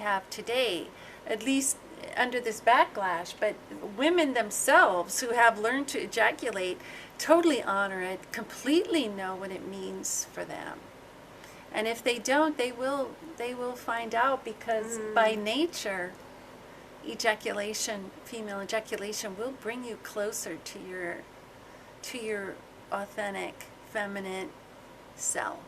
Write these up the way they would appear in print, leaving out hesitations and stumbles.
have today, at least under this backlash. But women themselves who have learned to ejaculate totally honor it, completely know what it means for them. And if they don't, they will find out, because by nature, ejaculation, female ejaculation, will bring you closer to your authentic feminine self.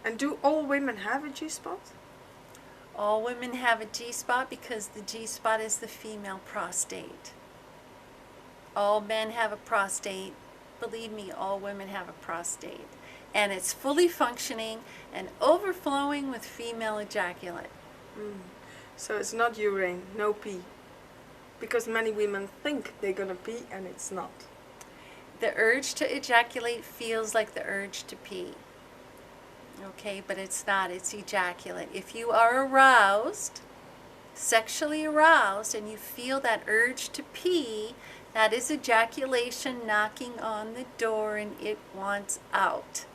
And do all women have a G-spot? All women have a G-spot because the G-spot is the female prostate. All men have a prostate. Believe me, all women have a prostate. And it's fully functioning and overflowing with female ejaculate. So it's not urine, no pee. Because many women think they're going to pee and it's not. The urge to ejaculate feels like the urge to pee. Okay, but it's not, it's ejaculate. If you are aroused, sexually aroused, and you feel that urge to pee, that is ejaculation knocking on the door and it wants out.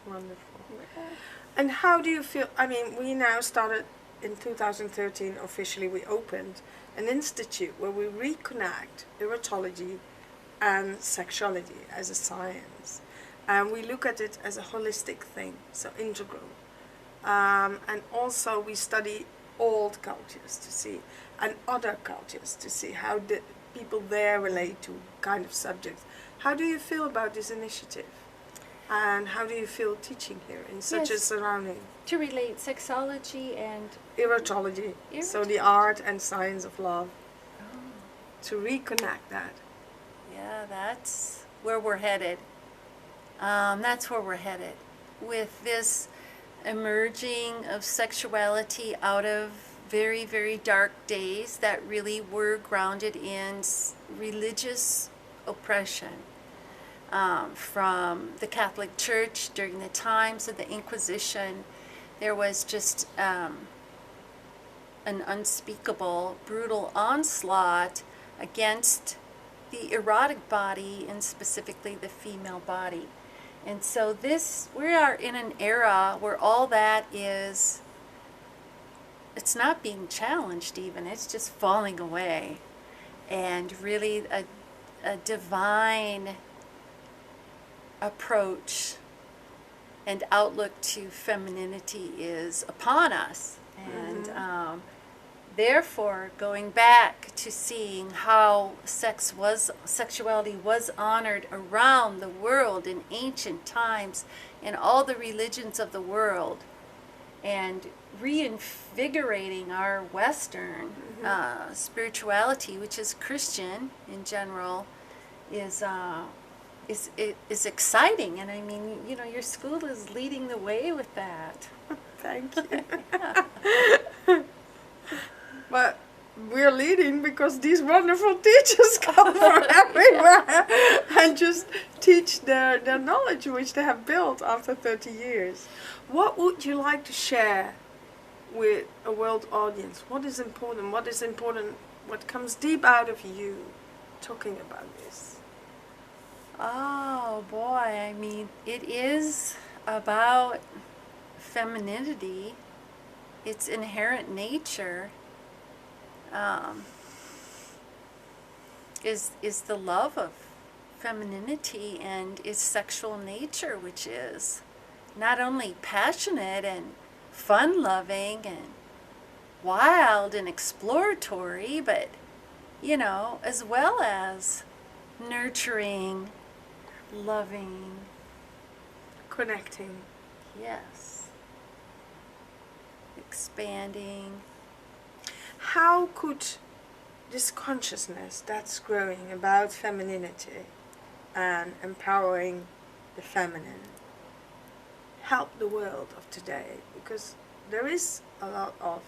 Wonderful. And how do you feel? I mean, we now started in 2013, officially we opened an institute where we reconnect erotology and sexuality as a science. And we look at it as a holistic thing, so integral. And also we study old cultures to see, and other cultures to see how the people there relate to kind of subjects. How do you feel about this initiative? And how do you feel teaching here in such a surrounding? To relate sexology and erotology, so the art and science of love. To reconnect that. Yeah, that's where we're headed. That's where we're headed. With this emerging of sexuality out of very, very dark days that really were grounded in religious oppression. From the Catholic Church during the times of the Inquisition, there was just an unspeakable, brutal onslaught against the erotic body, and specifically the female body. And so we are in an era where all that is, it's not being challenged even, it's just falling away. And really a divine approach and outlook to femininity is upon us. And therefore, going back to seeing how sexuality was honored around the world in ancient times in all the religions of the world, and reinvigorating our Western spirituality, which is Christian in general, is exciting. And I mean, you know, your school is leading the way with that. Thank you. But we're leading because these wonderful teachers come from everywhere and just teach their knowledge which they have built after 30 years. What would you like to share with a world audience? What is important? What comes deep out of you talking about this? Oh boy, I mean, it is about femininity, its inherent nature. Is the love of femininity and its sexual nature, which is not only passionate and fun-loving and wild and exploratory, but, you know, as well as nurturing, loving, connecting. Yes, expanding. How could this consciousness that's growing about femininity and empowering the feminine help the world of today? Because there is a lot of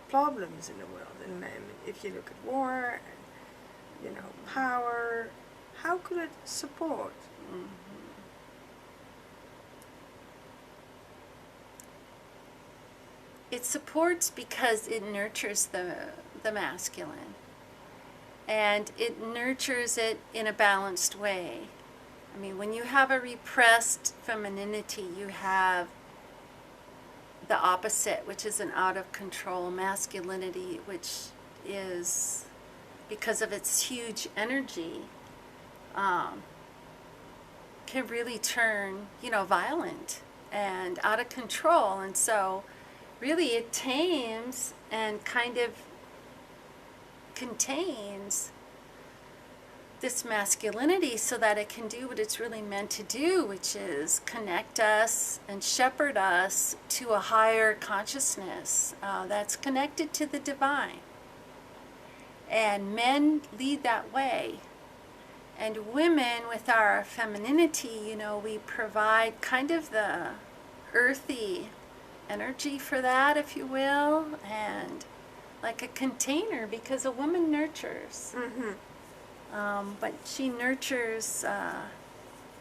problems in the world. And if you look at war and, you know, power, how could it support? It supports because it nurtures the masculine, and it nurtures it in a balanced way. I mean, when you have a repressed femininity, you have the opposite, which is an out of control masculinity, which is, because of its huge energy, can really turn, violent and out of control. And so really it tames and kind of contains this masculinity so that it can do what it's really meant to do, which is connect us and shepherd us to a higher consciousness that's connected to the divine. And men lead that way. And women, with our femininity, we provide kind of the earthy energy for that, if you will, and like a container, because a woman nurtures. Mm-hmm. But she nurtures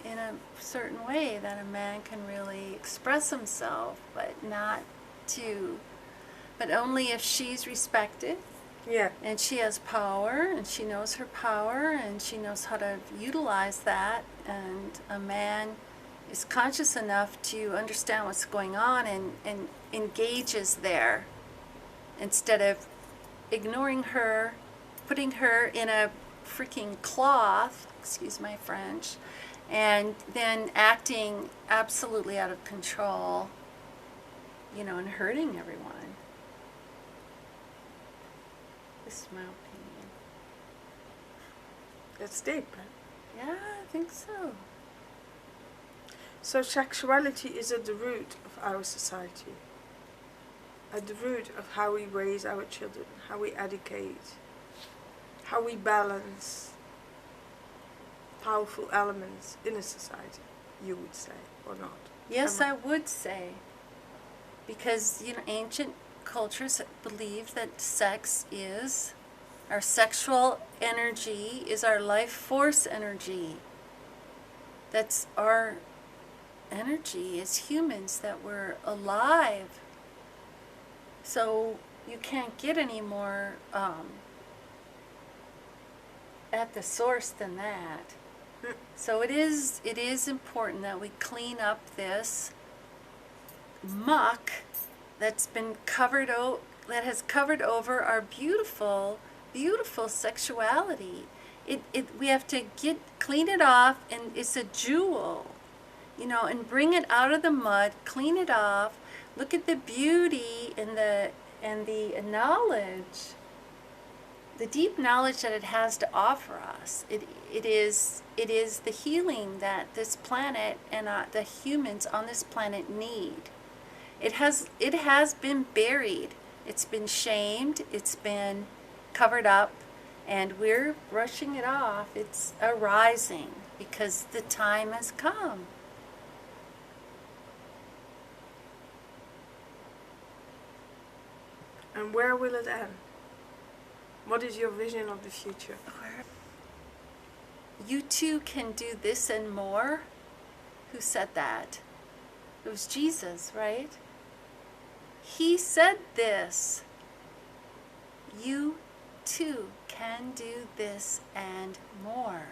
in a certain way that a man can really express himself, but only if she's respected. Yeah. And she has power, and she knows her power, and she knows how to utilize that. And a man is conscious enough to understand what's going on and engages there instead of ignoring her, putting her in a freaking cloth, excuse my French, and then acting absolutely out of control, and hurting everyone. This is my opinion. That's deep. Yeah, I think so. So sexuality is at the root of our society, at the root of how we raise our children, how we educate, how we balance powerful elements in a society, you would say, or not? Yes, I would say. Because, ancient cultures believe that sex is, our sexual energy is our life force energy. That's our energy as humans, that we're alive. So you can't get any more at the source than that. So it is important that we clean up this muck that's been that has covered over our beautiful, beautiful sexuality. We have to clean it off, and it's a jewel, and bring it out of the mud, clean it off, look at the beauty and the knowledge, the deep knowledge that it has to offer us. It is the healing that this planet and the humans on this planet need. It has been buried. It's been shamed. It's been covered up, and we're brushing it off. It's arising because the time has come. And where will it end? What is your vision of the future? You too can do this and more. Who said that? It was Jesus, right? He said this. You too can do this and more.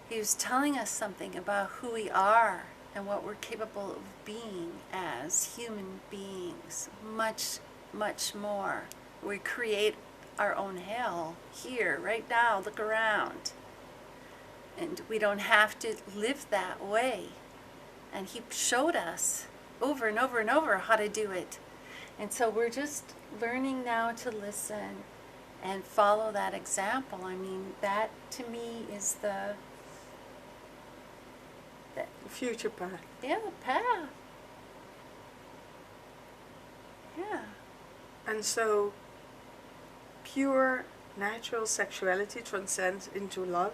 He was telling us something about who we are and what we're capable of being as human beings. Much, much more. We create our own hell here, right now. Look around. And we don't have to live that way. And he showed us over and over and over how to do it. And so we're just learning now to listen and follow that example. I mean, that to me is the future path. Yeah, the path. Yeah. And so pure natural sexuality transcends into love.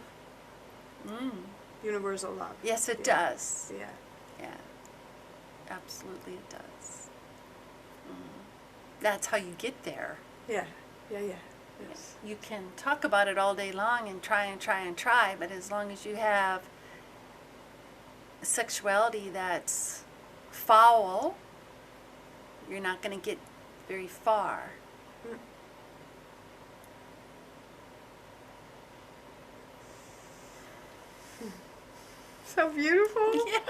Universal love. Yes, it does. Yeah. Yeah. Absolutely it does. That's how you get there. Yeah. Yes. You can talk about it all day long and try and try and try, but as long as you have sexuality that's foul, you're not going to get very far. So beautiful. Yes,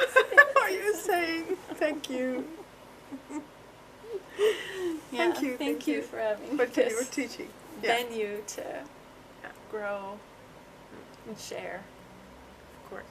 What are you saying? Thank you. Yeah, Thank you. Thank you for having But you were this teaching. Yeah, venue to grow and share. of course.